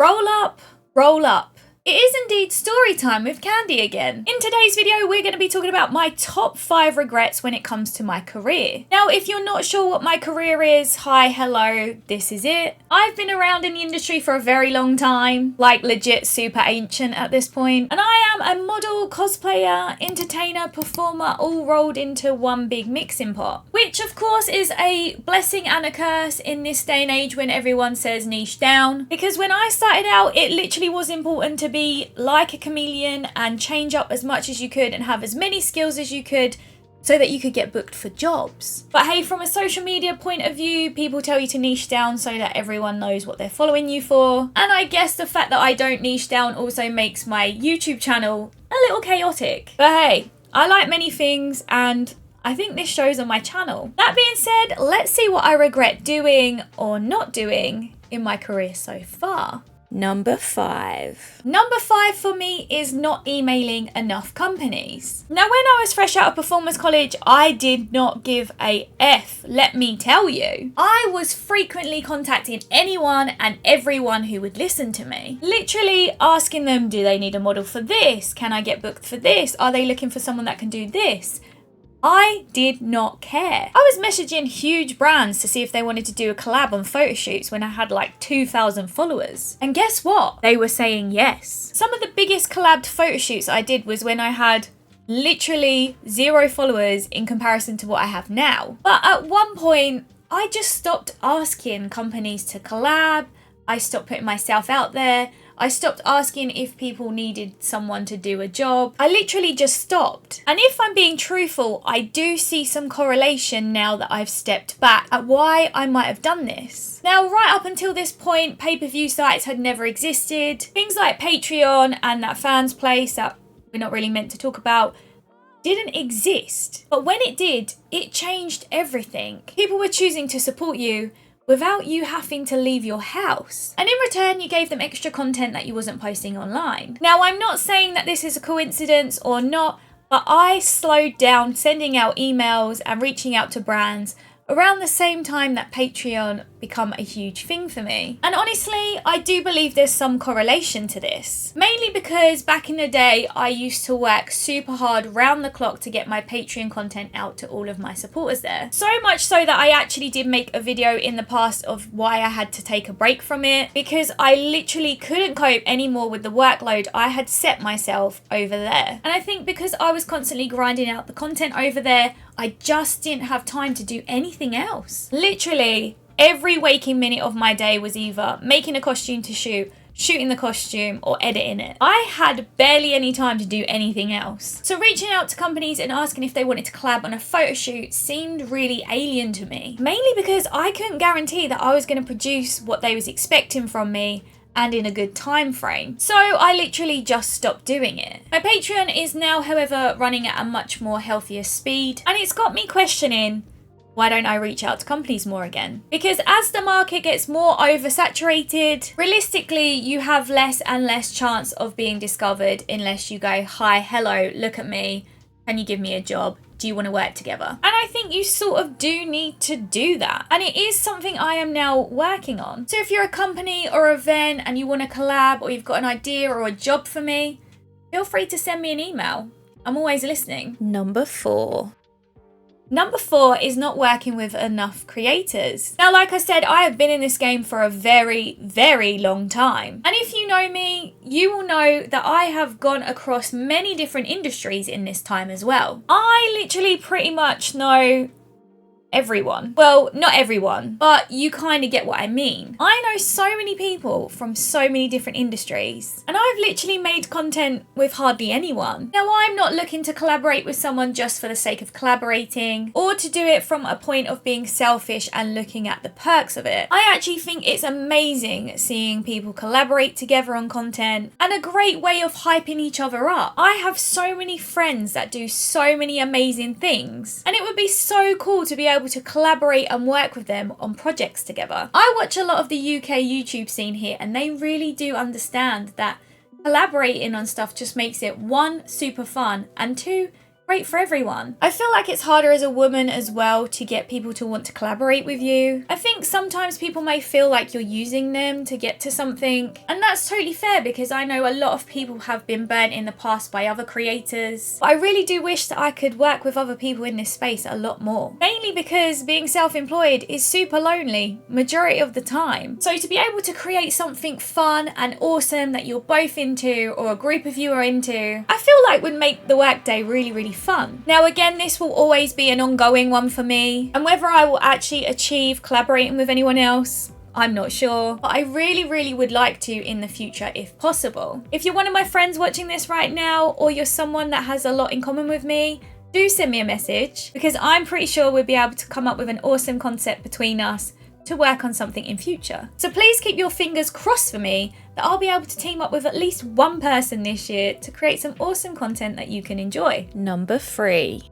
Roll up, roll up. It is indeed story time with Candy again. In today's video, we're going to be talking about my top 5 regrets when it comes to my career. Now, if you're not sure what my career is, hi, hello, this is it. I've been around in the industry for a very long time, like legit super ancient at this point, and I am a model, cosplayer, entertainer, performer, all rolled into one big mixing pot. Which, of course, is a blessing and a curse in this day and age when everyone says niche down. Because when I started out, it literally was important to be like a chameleon and change up as much as you could and have as many skills as you could so that you could get booked for jobs. But hey, from a social media point of view, people tell you to niche down so that everyone knows what they're following you for. And I guess the fact that I don't niche down also makes my YouTube channel a little chaotic. But hey, I like many things and I think this shows on my channel. That being said, let's see what I regret doing or not doing in my career so far. Number 5. Number 5 for me is not emailing enough companies. Now, when I was fresh out of performance college, I did not give a F, let me tell you. I was frequently contacting anyone and everyone who would listen to me. Literally asking them, do they need a model for this? Can I get booked for this? Are they looking for someone that can do this? I did not care. I was messaging huge brands to see if they wanted to do a collab on photo shoots when I had like 2,000 followers. And guess what? They were saying yes. Some of the biggest collabed photo shoots I did was when I had literally 0 followers in comparison to what I have now. But at one point, I just stopped asking companies to collab. I stopped putting myself out there. I stopped asking if people needed someone to do a job. I literally just stopped. And if I'm being truthful, I do see some correlation now that I've stepped back at why I might have done this. Now, right up until this point, pay-per-view sites had never existed. Things like Patreon and that fans place that we're not really meant to talk about didn't exist. But when it did, it changed everything. People were choosing to support you without you having to leave your house. And in return, you gave them extra content that you wasn't posting online. Now, I'm not saying that this is a coincidence or not, but I slowed down sending out emails and reaching out to brands around the same time that Patreon become a huge thing for me. And honestly, I do believe there's some correlation to this. Mainly because back in the day, I used to work super hard round the clock to get my Patreon content out to all of my supporters there. So much so that I actually did make a video in the past of why I had to take a break from it, because I literally couldn't cope anymore with the workload I had set myself over there. And I think because I was constantly grinding out the content over there, I just didn't have time to do anything else. Literally, every waking minute of my day was either making a costume to shoot, shooting the costume, or editing it. I had barely any time to do anything else. So reaching out to companies and asking if they wanted to collab on a photo shoot seemed really alien to me. Mainly because I couldn't guarantee that I was going to produce what they was expecting from me and in a good time frame. So I literally just stopped doing it. My Patreon is now, however, running at a much more healthier speed, and it's got me questioning, why don't I reach out to companies more again? Because as the market gets more oversaturated, realistically, you have less and less chance of being discovered unless you go, hi, hello, look at me, can you give me a job? Do you want to work together? And I think you sort of do need to do that. And it is something I am now working on. So if you're a company or an event and you want to collab, or you've got an idea or a job for me, feel free to send me an email. I'm always listening. Number 4. Number 4 is not working with enough creators. Now, like I said, I have been in this game for a very, very long time. And if you know me, you will know that I have gone across many different industries in this time as well. I literally pretty much know everyone. Well, not everyone, but you kind of get what I mean. I know so many people from so many different industries, and I've literally made content with hardly anyone. Now, I'm not looking to collaborate with someone just for the sake of collaborating, or to do it from a point of being selfish and looking at the perks of it. I actually think it's amazing seeing people collaborate together on content, and a great way of hyping each other up. I have so many friends that do so many amazing things, and it would be so cool to be able to collaborate and work with them on projects together. I watch a lot of the UK YouTube scene here, and they really do understand that collaborating on stuff just makes it 1, super fun, and 2, great for everyone. I feel like it's harder as a woman as well to get people to want to collaborate with you. I think sometimes people may feel like you're using them to get to something, and that's totally fair because I know a lot of people have been burnt in the past by other creators. But I really do wish that I could work with other people in this space a lot more. Mainly because being self-employed is super lonely majority of the time. So to be able to create something fun and awesome that you're both into or a group of you are into, I feel like would make the workday really, really fun. Now again, this will always be an ongoing one for me, and whether I will actually achieve collaborating with anyone else, I'm not sure, but I really, really would like to in the future if possible. If you're one of my friends watching this right now, or you're someone that has a lot in common with me, do send me a message, because I'm pretty sure we'll be able to come up with an awesome concept between us to work on something in future. So please keep your fingers crossed for me that I'll be able to team up with at least one person this year to create some awesome content that you can enjoy. Number 3.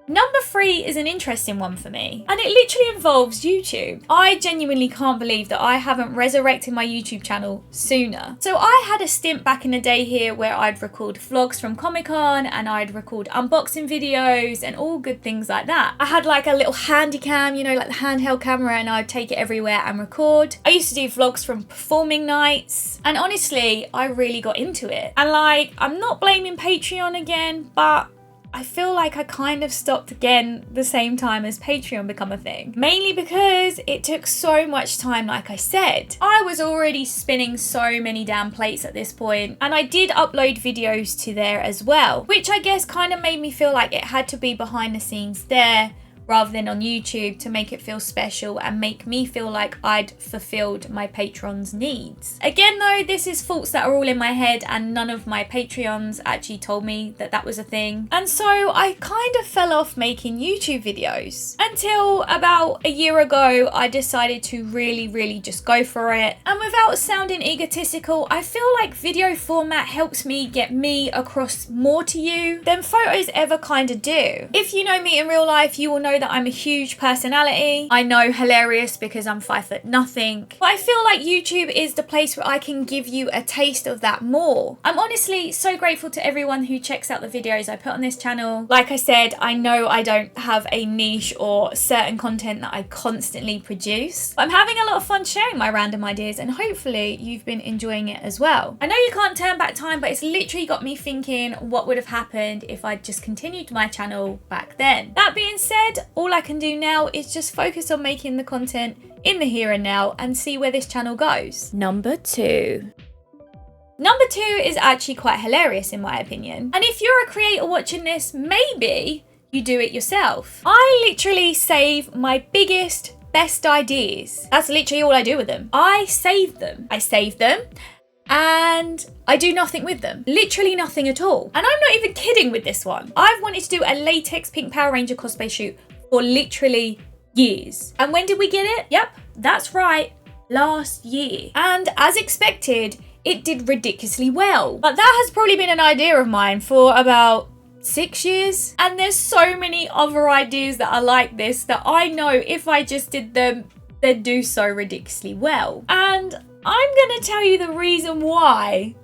Number 3 is an interesting one for me, and it literally involves YouTube. I genuinely can't believe that I haven't resurrected my YouTube channel sooner. So I had a stint back in the day here where I'd record vlogs from Comic-Con and I'd record unboxing videos and all good things like that. I had like a little handy cam, you know, like the handheld camera, and I'd take it everywhere and record. I used to do vlogs from performing nights, and honestly, I really got into it. And like, I'm not blaming Patreon again, but I feel like I kind of stopped again the same time as Patreon become a thing. Mainly because it took so much time, like I said. I was already spinning so many damn plates at this point, and I did upload videos to there as well, which I guess kind of made me feel like it had to be behind the scenes there rather than on YouTube to make it feel special and make me feel like I'd fulfilled my patrons' needs. Again though, this is thoughts that are all in my head, and none of my Patreons actually told me that that was a thing. And so I kind of fell off making YouTube videos until about a year ago I decided to really just go for it. And without sounding egotistical, I feel like video format helps me get me across more to you than photos ever kind of do. If you know me in real life, you will know that I'm a huge personality. I know, hilarious because I'm 5'0", but I feel like YouTube is the place where I can give you a taste of that more. I'm honestly so grateful to everyone who checks out the videos I put on this channel. Like I said, I know I don't have a niche or certain content that I constantly produce, but I'm having a lot of fun sharing my random ideas, and hopefully you've been enjoying it as well. I know you can't turn back time, but it's literally got me thinking what would have happened if I'd just continued my channel back then. That being said, all I can do now is just focus on making the content in the here and now and see where this channel goes. Number 2. Number 2 is actually quite hilarious in my opinion. And if you're a creator watching this, maybe you do it yourself. I literally save my biggest, best ideas. That's literally all I do with them. I save them. And I do nothing with them. Literally nothing at all. And I'm not even kidding with this one. I've wanted to do a latex pink Power Ranger cosplay shoot for literally years. And when did we get it? Yep, that's right, last year. And as expected, it did ridiculously well. But that has probably been an idea of mine for about 6 years. And there's so many other ideas that are like this that I know if I just did them, they'd do so ridiculously well. And I'm gonna tell you the reason why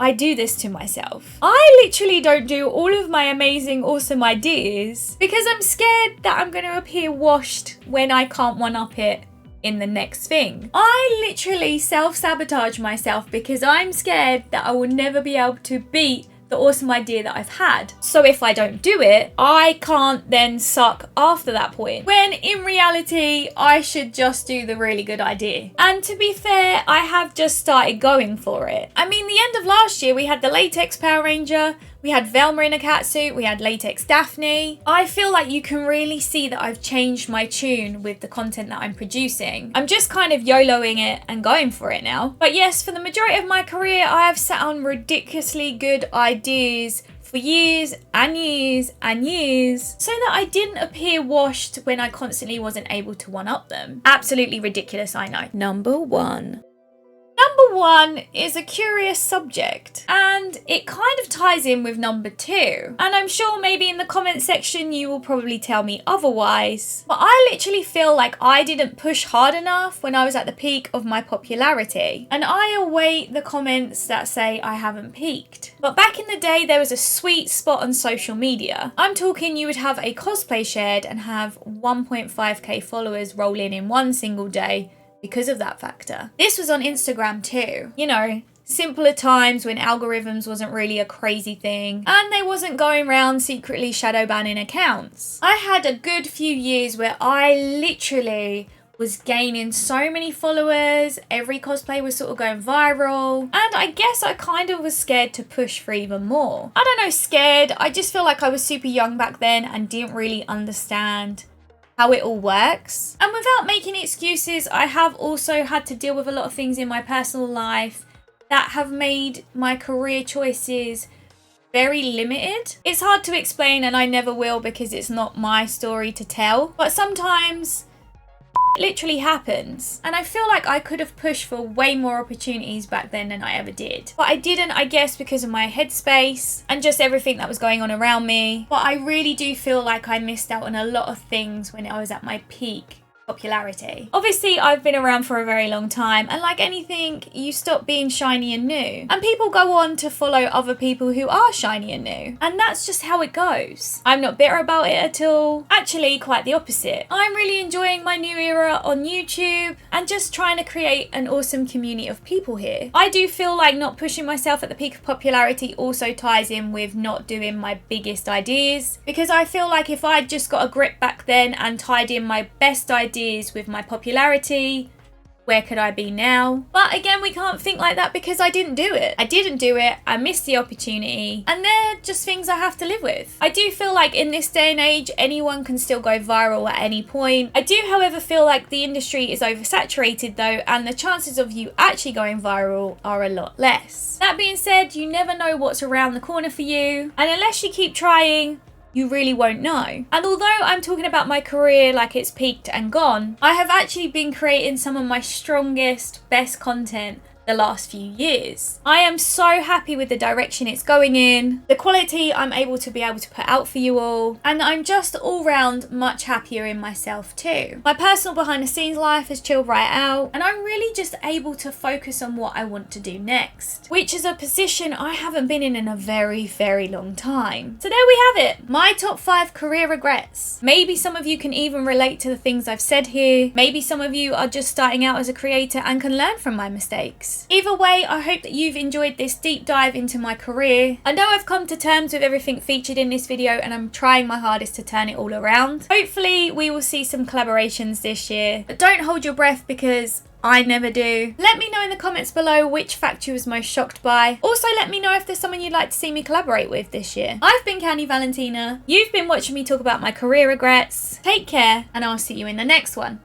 I do this to myself. I literally don't do all of my amazing, awesome ideas because I'm scared that I'm going to appear washed when I can't one-up it in the next thing. I literally self-sabotage myself because I'm scared that I will never be able to beat the awesome idea that I've had. So if I don't do it, I can't then suck after that point. When in reality, I should just do the really good idea. And to be fair, I have just started going for it. I mean, the end of last year, we had the latex Power Ranger, we had Velma in a catsuit, we had latex Daphne. I feel like you can really see that I've changed my tune with the content that I'm producing. I'm just kind of YOLOing it and going for it now. But yes, for the majority of my career, I have sat on ridiculously good ideas for years and years and years so that I didn't appear washed when I constantly wasn't able to one-up them. Absolutely ridiculous, I know. Number 1. Number 1 is a curious subject, and it kind of ties in with number 2. And I'm sure maybe in the comment section you will probably tell me otherwise, but I literally feel like I didn't push hard enough when I was at the peak of my popularity. And I await the comments that say I haven't peaked. But back in the day, there was a sweet spot on social media. I'm talking you would have a cosplay shared and have 1.5k followers roll in one single day because of that factor. This was on Instagram too. You know, simpler times when algorithms wasn't really a crazy thing and they wasn't going around secretly shadow banning accounts. I had a good few years where I literally was gaining so many followers, every cosplay was sort of going viral, and I guess I kind of was scared to push for even more. I don't know, scared, I just feel like I was super young back then and didn't really understand how it all works. And without making excuses, I have also had to deal with a lot of things in my personal life that have made my career choices very limited. It's hard to explain and I never will because it's not my story to tell, but sometimes literally happens, and I feel like I could have pushed for way more opportunities back then than I ever did, but I didn't, I guess because of my headspace and just everything that was going on around me. But I really do feel like I missed out on a lot of things when I was at my peak popularity. Obviously, I've been around for a very long time, and like anything, you stop being shiny and new, and people go on to follow other people who are shiny and new, and that's just how it goes. I'm not bitter about it at all. Actually, quite the opposite. I'm really enjoying my new era on YouTube and just trying to create an awesome community of people here. I do feel like not pushing myself at the peak of popularity also ties in with not doing my biggest ideas, because I feel like if I'd just got a grip back then and tied in my best ideas with my popularity, where could I be now? But again, we can't think like that because I didn't do it. I missed the opportunity, and they're just things I have to live with. I do feel like in this day and age, anyone can still go viral at any point. I do, however, feel like the industry is oversaturated though, and the chances of you actually going viral are a lot less. That being said, you never know what's around the corner for you, and unless you keep trying, you really won't know. And although I'm talking about my career like it's peaked and gone, I have actually been creating some of my strongest, best content the last few years. I am so happy with the direction it's going in, the quality I'm able to put out for you all, and I'm just all round much happier in myself too. My personal behind the scenes life has chilled right out, and I'm really just able to focus on what I want to do next, which is a position I haven't been in a very, very long time. So there we have it, my top 5 career regrets. Maybe some of you can even relate to the things I've said here. Maybe some of you are just starting out as a creator and can learn from my mistakes. Either way, I hope that you've enjoyed this deep dive into my career. I know I've come to terms with everything featured in this video, and I'm trying my hardest to turn it all around. Hopefully we will see some collaborations this year, but don't hold your breath because I never do. Let me know in the comments below which fact you was most shocked by. Also, let me know if there's someone you'd like to see me collaborate with this year. I've been Candy Valentina. You've been watching me talk about my career regrets. Take care, and I'll see you in the next one.